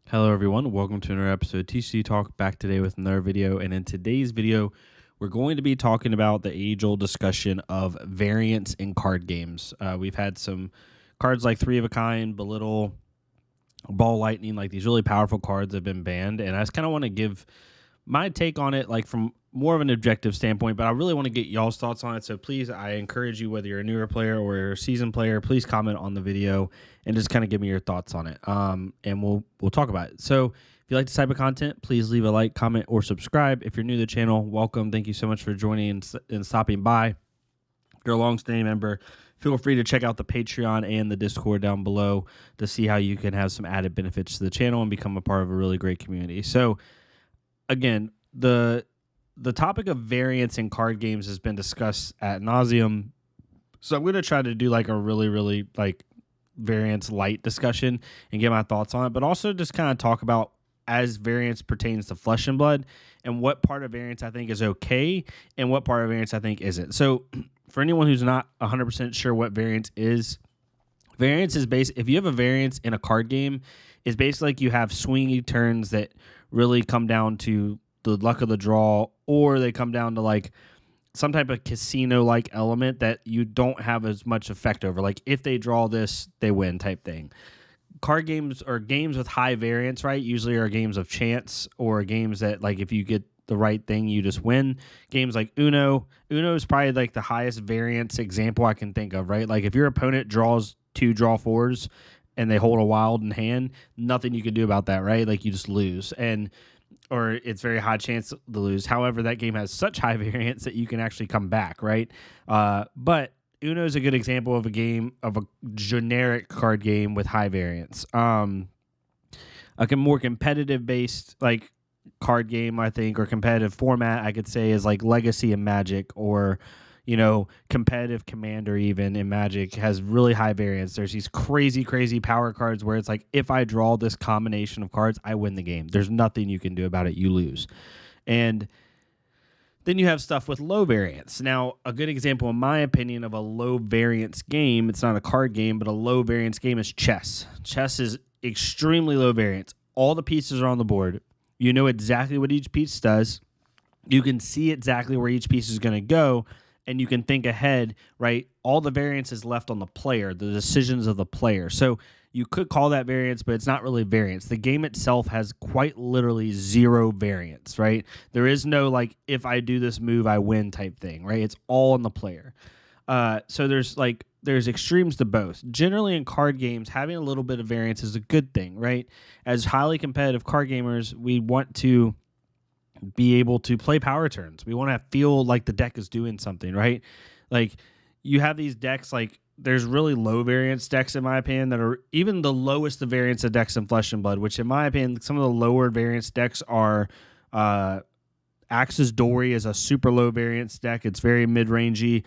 Hello everyone, welcome to another episode of TC Talk, back today with another video. And in today's video, we're going to be talking about the age-old discussion of variance in card games. We've had some cards like Three of a Kind, Belittle, Ball Lightning, like these really powerful cards have been banned. And I just kind of want to give my take on it, like from more of an objective standpoint, but I really want to get y'all's thoughts on it. So please, I encourage you, whether you're a newer player or you're a seasoned player, please comment on the video and just kind of give me your thoughts on it. And we'll talk about it. So if you like this type of content, please leave a like, comment, or subscribe. If you're new to the channel, welcome. Thank you so much for joining and stopping by. If you're a long-standing member, feel free to check out the Patreon and the Discord down below to see how you can have some added benefits to the channel and become a part of a really great community. So again, the topic of variance in card games has been discussed ad nauseum. So I'm going to try to do like a really like variance light discussion and get my thoughts on it, but also just kind of talk about as variance pertains to Flesh and Blood and what part of variance I think is okay and what part of variance I think isn't. So for anyone who's not 100% sure what variance is if you have a variance in a card game, it's basically like you have swingy turns that really come down to the luck of the draw, or they come down to like some type of casino-like element that you don't have as much effect over. Like if they draw this, they win type thing. Card games or games with high variance, right, usually are games of chance or games that like if you get the right thing, you just win. Games like Uno is probably like the highest variance example I can think of, right? Like if your opponent draws 2 draw 4s and they hold a wild in hand, nothing you can do about that, right? Like you just lose, or it's very high chance to lose. However, that game has such high variance that you can actually come back, right? But Uno is a good example of a generic card game with high variance. A more competitive based like card game, I think, or competitive format, I could say, is like Legacy and Magic, or competitive Commander even in Magic has really high variance. There's these crazy power cards where it's like, if I draw this combination of cards, I win the game. There's nothing you can do about it. You lose. And then you have stuff with low variance. Now, a good example, in my opinion, of a low variance game, it's not a card game, but a low variance game is chess. Chess is extremely low variance. All the pieces are on the board. You know exactly what each piece does. You can see exactly where each piece is going to go, and you can think ahead, right? All the variance is left on the player, the decisions of the player. So you could call that variance, but it's not really variance. The game itself has quite literally zero variance, right? There is no like, if I do this move, I win type thing, right? It's all on the player. So there's extremes to both. Generally in card games, having a little bit of variance is a good thing, right? As highly competitive card gamers, we want to be able to play power turns. We want to feel like the deck is doing something, right? Like you have these decks, like there's really low variance decks in my opinion that are even the lowest of variance of decks in Flesh and Blood, which in my opinion, some of the lower variance decks are Axis Dory is a super low variance deck. It's very mid-rangey.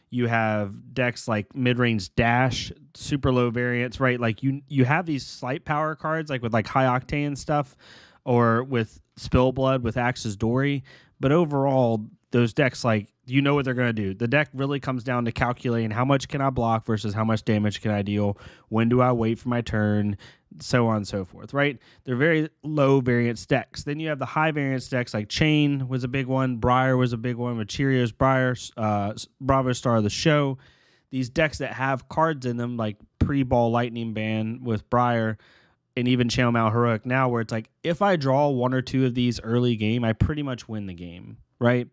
You have decks like mid-range Dash, super low variance, right? Like you have these slight power cards like with like high octane stuff, or with Spill Blood with Axis Dory. But overall, those decks, like, you know what they're going to do. The deck really comes down to calculating how much can I block versus how much damage can I deal, when do I wait for my turn, so on and so forth, right? They're very low variance decks. Then you have the high variance decks, like Chain was a big one, Briar was a big one, with Cheerios, Briar, Bravo Star of the Show. These decks that have cards in them, like pre-Ball Lightning ban with Briar, and even Channel Mount Heroic now, where it's like, if I draw 1 or 2 of these early game, I pretty much win the game, right?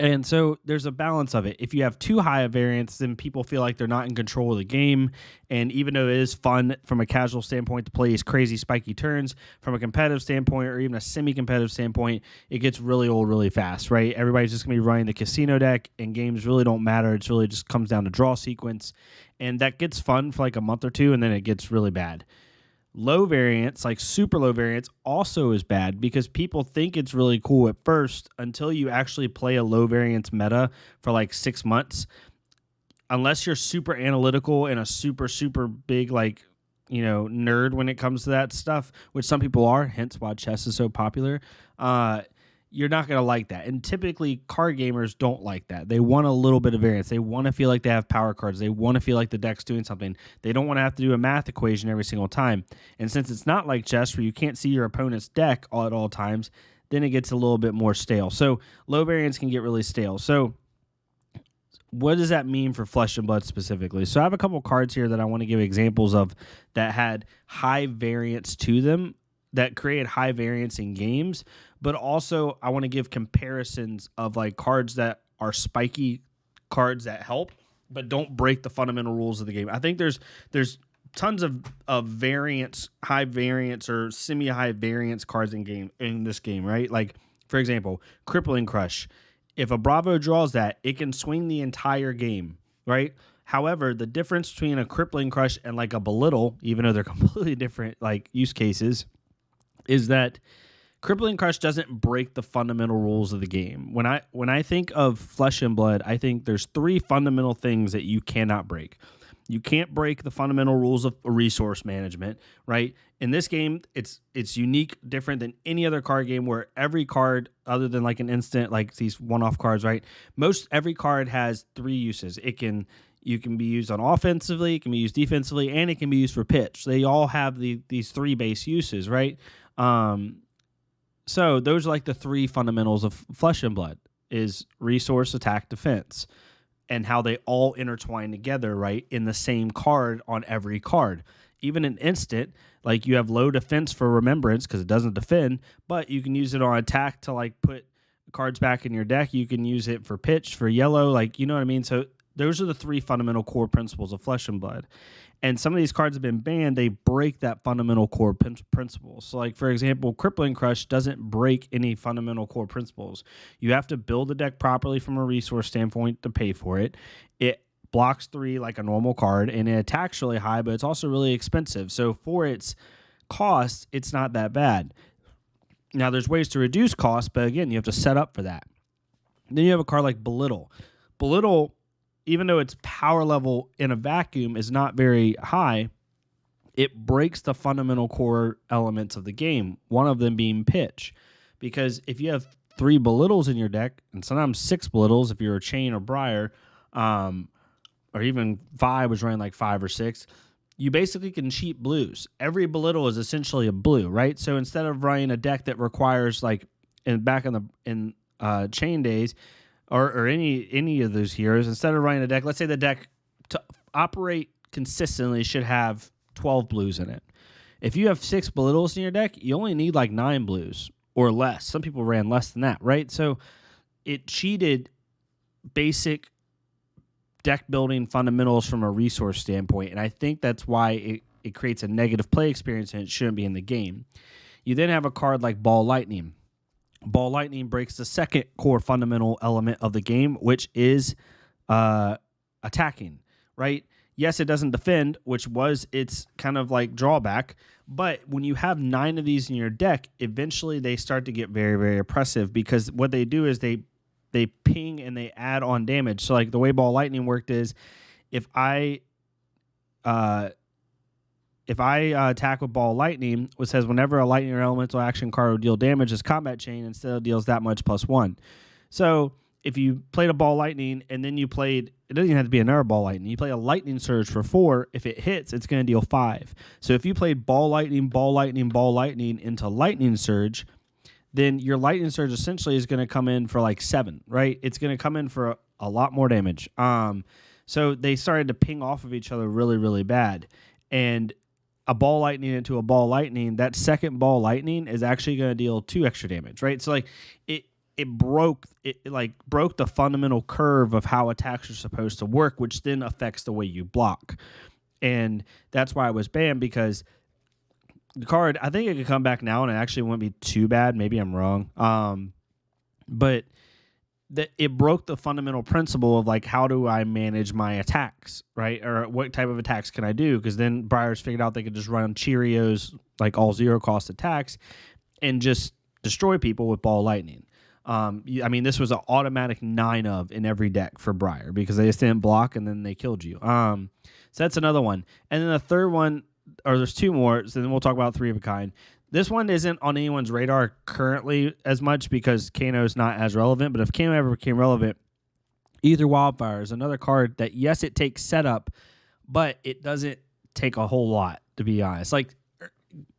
And so there's a balance of it. If you have too high a variance, then people feel like they're not in control of the game. And even though it is fun from a casual standpoint to play these crazy spiky turns, from a competitive standpoint or even a semi-competitive standpoint, it gets really old really fast, right? Everybody's just going to be running the casino deck, and games really don't matter. It's really just comes down to draw sequence. And that gets fun for like a month or two, and then it gets really bad. Low variance, like super low variance, also is bad because people think it's really cool at first until you actually play a low variance meta for like 6 months. Unless you're super analytical and a super big like nerd when it comes to that stuff, which some people are, hence why chess is so popular. you're not going to like that. And typically card gamers don't like that. They want a little bit of variance. They want to feel like they have power cards. They want to feel like the deck's doing something. They don't want to have to do a math equation every single time. And since it's not like chess where you can't see your opponent's deck at all times, then it gets a little bit more stale. So low variance can get really stale. So what does that mean for Flesh and Blood specifically? So I have a couple cards here that I want to give examples of that had high variance to them, that created high variance in games, but also I want to give comparisons of like cards that are spiky cards that help, but don't break the fundamental rules of the game. I think there's tons of variance, high variance or semi-high variance cards in this game, right? Like, for example, Crippling Crush. If a Bravo draws that, it can swing the entire game, right? However, the difference between a Crippling Crush and like a Belittle, even though they're completely different like use cases, is that Crippling Crush doesn't break the fundamental rules of the game. When I think of Flesh and Blood, I think there's three fundamental things that you cannot break. You can't break the fundamental rules of resource management, right? In this game, it's unique, different than any other card game where every card, other than like an instant, like these one-off cards, right? Every card has three uses. You can be used on offensively, it can be used defensively, and it can be used for pitch. They all have these three base uses, right? So those are like the three fundamentals of Flesh and Blood is resource, attack, defense, and how they all intertwine together, right, in the same card on every card. Even an instant, like you have low defense for Remembrance because it doesn't defend, but you can use it on attack to like put cards back in your deck. You can use it for pitch, for yellow, like, you know what I mean? So those are the three fundamental core principles of Flesh and Blood. And some of these cards have been banned. They break that fundamental core principles. So, like, for example, Crippling Crush doesn't break any fundamental core principles. You have to build the deck properly from a resource standpoint to pay for it. It blocks 3 like a normal card, and it attacks really high, but it's also really expensive. So for its cost, it's not that bad. Now, there's ways to reduce cost, but again, you have to set up for that. Then you have a card like Belittle. Belittle, even though its power level in a vacuum is not very high, it breaks the fundamental core elements of the game, one of them being pitch. Because if you have 3 Belittles in your deck, and sometimes 6 Belittles if you're a Chain or Briar, or even 5 was running like 5 or 6, you basically can cheat blues. Every Belittle is essentially a blue, right? So instead of running a deck that requires, like in Chain days, or any of those heroes, instead of running a deck, let's say the deck to operate consistently should have 12 blues in it. If you have 6 Belittles in your deck, you only need like 9 blues or less. Some people ran less than that, right? So it cheated basic deck building fundamentals from a resource standpoint, and I think that's why it creates a negative play experience and it shouldn't be in the game. You then have a card like Ball Lightning. Ball Lightning breaks the second core fundamental element of the game, which is attacking, right? Yes, it doesn't defend, which was its kind of like drawback, but when you have 9 of these in your deck, eventually they start to get very, very oppressive because what they do is they ping and they add on damage. So like the way Ball Lightning worked is if I attack with Ball Lightning, which says whenever a lightning or elemental action card will deal damage, this combat chain instead of deals that much +1. So if you played a Ball Lightning and then you played, it doesn't even have to be another Ball Lightning. You play a Lightning Surge for 4. If it hits, it's going to deal 5. So if you played Ball Lightning, Ball Lightning, Ball Lightning into Lightning Surge, then your Lightning Surge essentially is going to come in for like 7, right? It's going to come in for a lot more damage. So they started to ping off of each other really, really bad. And a Ball Lightning into a Ball Lightning, that second Ball Lightning is actually going to deal 2 extra damage, right? So like it broke the fundamental curve of how attacks are supposed to work, which then affects the way you block. And that's why it was banned, because the card, I think it could come back now and it actually wouldn't be too bad. Maybe I'm wrong. But it broke the fundamental principle of like, how do I manage my attacks, right? Or what type of attacks can I do? Because then Briars figured out they could just run Cheerios, like all 0-cost attacks, and just destroy people with Ball Lightning. I mean, this was an automatic 9 of in every deck for Briar because they just didn't block and then they killed you. So that's another one. And then the third one, or there's 2 more, so then we'll talk about 3 of a kind. This one isn't on anyone's radar currently as much because Kano's not as relevant, but if Kano ever became relevant, Ether Wildfire is another card that, yes, it takes setup, but it doesn't take a whole lot, to be honest. Like,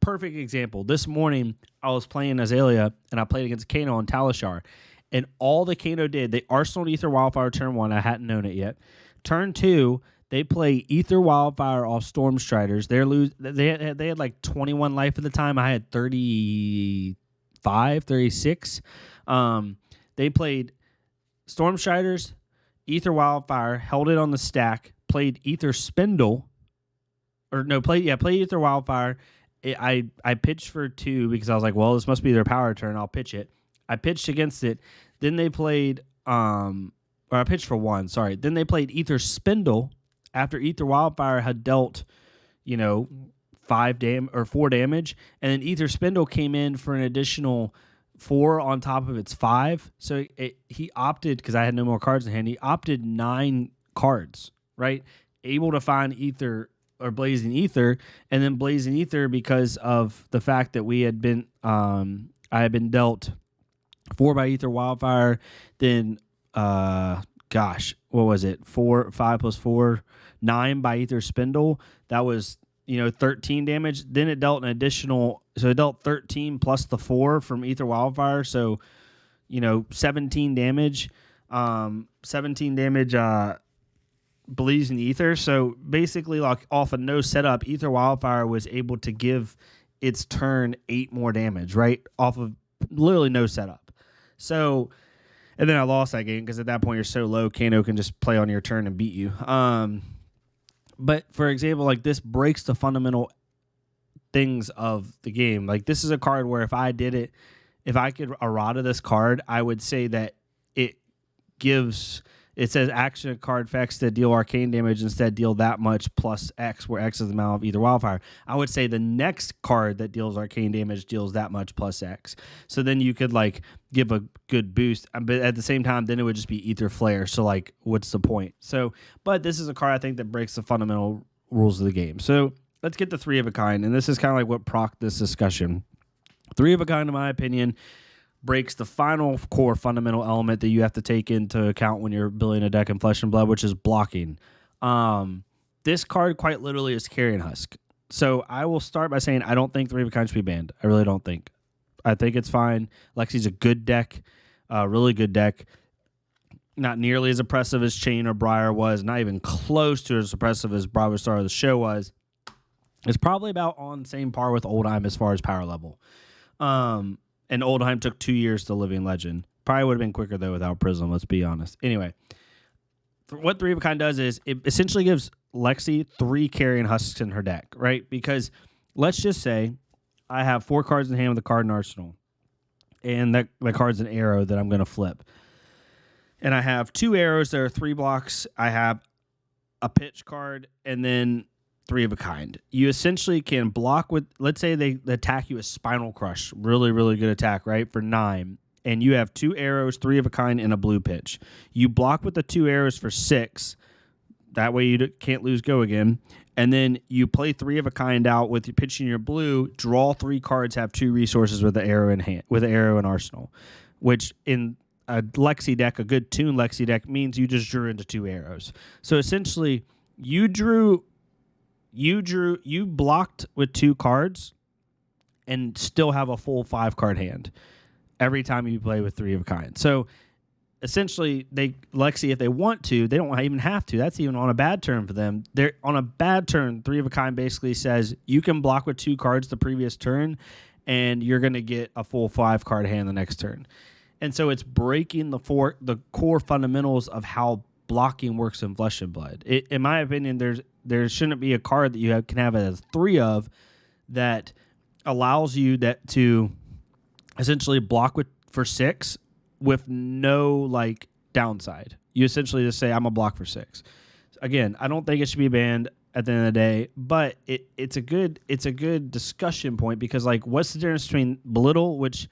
perfect example. This morning, I was playing Azalea, and I played against Kano on Talishar, and all the Kano did, they arsenaled Ether Wildfire turn 1. I hadn't known it yet. Turn 2, they play Ether Wildfire off Storm Striders. They had like 21 life at the time. I had 35, 36. They played Storm Striders, Ether Wildfire, held it on the stack, played Ether Spindle, played Ether Wildfire. I pitched for 2 because I was like, well, this must be their power turn. I'll pitch it. I pitched against it. Then they played, or I pitched for 1, sorry. Then they played Ether Spindle after Ether Wildfire had dealt, 4 damage. And then Ether Spindle came in for an additional 4 on top of its 5. So he opted, because I had no more cards in hand, he opted 9 cards, right? Able to find Ether or Blazing Ether, and then Blazing Ether because of the fact that we had been, I had been dealt 4 by Ether Wildfire, then, what was it? 4, 5 plus 4, 9 by Ether Spindle. That was, 13 damage. Then it dealt an additional, so it dealt 13 plus the 4 from Ether Wildfire. So, 17 damage. 17 damage, Blazing Ether. So basically, like off of no setup, Ether Wildfire was able to give its turn 8 more damage, right? Off of literally no setup. So, and then I lost that game because at that point you're so low, Kano can just play on your turn and beat you. But for example, like this breaks the fundamental things of the game. Like this is a card where if I could errata this card, I would say that it says action card effects that deal arcane damage instead deal that much plus X, where X is the amount of Ether Wildfire. I would say the next card that deals arcane damage deals that much plus X. So then you could like give a good boost, but at the same time, then it would just be Ether Flare. So like, what's the point? So, but this is a card I think that breaks the fundamental rules of the game. So let's get the 3 of a kind, and this is kind of like what procked this discussion. 3 of a kind, in my opinion, breaks the final core fundamental element that you have to take into account when you're building a deck in Flesh and Blood, which is blocking. This card quite literally is Carrion Husk. So I will start by saying I don't think 3 of a kind should be banned. I really don't think. I think it's fine. Lexi's a good deck, really good deck. Not nearly as oppressive as Chain or Briar was, not even close to as oppressive as Bravo Star of the Show was. It's probably about on the same par with Oldheim as far as power level. And Oldheim took 2 years to Living Legend. Probably would have been quicker, though, without Prism, let's be honest. Anyway, what 3 of a kind does is it essentially gives Lexi 3 Carrion Husks in her deck, right? Because let's just say I have 4 cards in hand with a card in Arsenal, and that card's an arrow that I'm going to flip. And I have 2 arrows that are 3 blocks. I have a pitch card, and then 3 of a kind. You essentially can block with, let's say they attack you with Spinal Crush. Really, really good attack, right? For 9. And you have 2 arrows, 3 of a kind, and a blue pitch. You block with the 2 arrows for 6. That way you can't lose go again. And then you play 3 of a kind out with your pitching your blue, draw 3 cards, have 2 resources with the arrow in hand, with the arrow in arsenal. Which in a Lexi deck, a good tuned Lexi deck, means you just drew into 2 arrows. So essentially you blocked with 2 cards and still have a full 5 card hand every time you play with 3 of a kind. So essentially, Lexi, if they want to, they don't even have to. That's even on a bad turn for them. They're on a bad turn. 3 of a kind basically says you can block with 2 cards the previous turn, and you're going to get a full 5 card hand the next turn. And so it's breaking the core fundamentals of how blocking works in Flesh and Blood. In my opinion, there shouldn't be a card that you can have as 3 of that allows you to essentially block for 6 with no like downside. You essentially just say, I'm a block for 6. Again, I don't think it should be banned at the end of the day, but it's a good discussion point because like what's the difference between belittle, which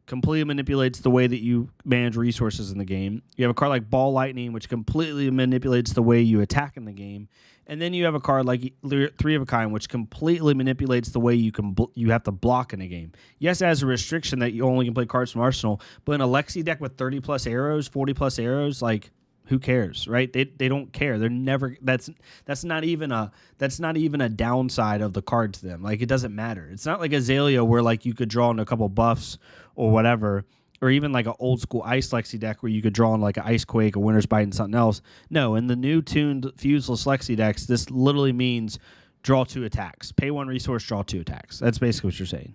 completely manipulates the way that you manage resources in the game. You have a card like Ball Lightning, which completely manipulates the way you attack in the game. And then you have a card like Three of a Kind, which completely manipulates the way you have to block in a game. Yes, it has a restriction that you only can play cards from Arsenal, but in a Lexi deck with 30 plus arrows, 40 plus arrows, like, who cares, right? They don't care. They're never. That's not even a downside of the card to them. Like, it doesn't matter. It's not like Azalea where like you could draw in a couple buffs or whatever, or even like an old school Ice Lexi deck where you could draw in like an Ice Quake, a Winter's Bite, and something else. No, in the new tuned Fuseless Lexi decks, this literally means draw 2 attacks, pay 1 resource, draw 2 attacks. That's basically what you're saying.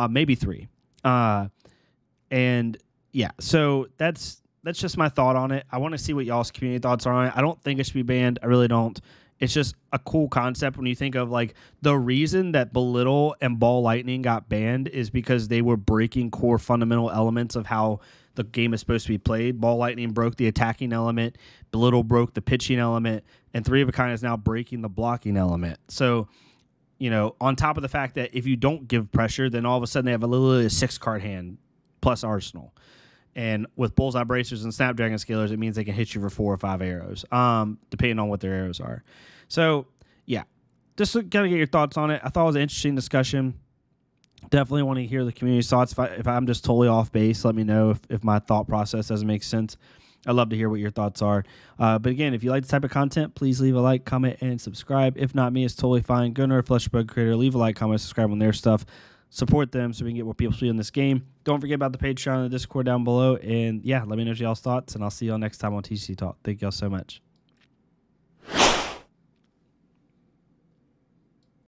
Maybe 3. And yeah, so that's just my thought on it. I want to see what y'all's community thoughts are on it. I don't think it should be banned. I really don't. It's just a cool concept when you think of like the reason that Belittle and Ball Lightning got banned is because they were breaking core fundamental elements of how the game is supposed to be played. Ball Lightning broke the attacking element, Belittle broke the pitching element, and Three of a Kind is now breaking the blocking element. So, you know, on top of the fact that if you don't give pressure, then all of a sudden they have literally a 6-card hand plus Arsenal. And with Bullseye Bracers and Snapdragon Scalers, it means they can hit you for 4 or 5 arrows, depending on what their arrows are. So, yeah, just to kind of get your thoughts on it. I thought it was an interesting discussion. Definitely want to hear the community's thoughts. If I'm just totally off base, let me know if my thought process doesn't make sense. I'd love to hear what your thoughts are. But again, if you like this type of content, please leave a like, comment, and subscribe. If not me, it's totally fine. Go to our Fleshbug Creator, leave a like, comment, subscribe on their stuff. Support them so we can get more people to see in this game. Don't forget about the Patreon and the Discord down below. And yeah, let me know y'all's thoughts, and I'll see y'all next time on TC Talk. Thank y'all so much.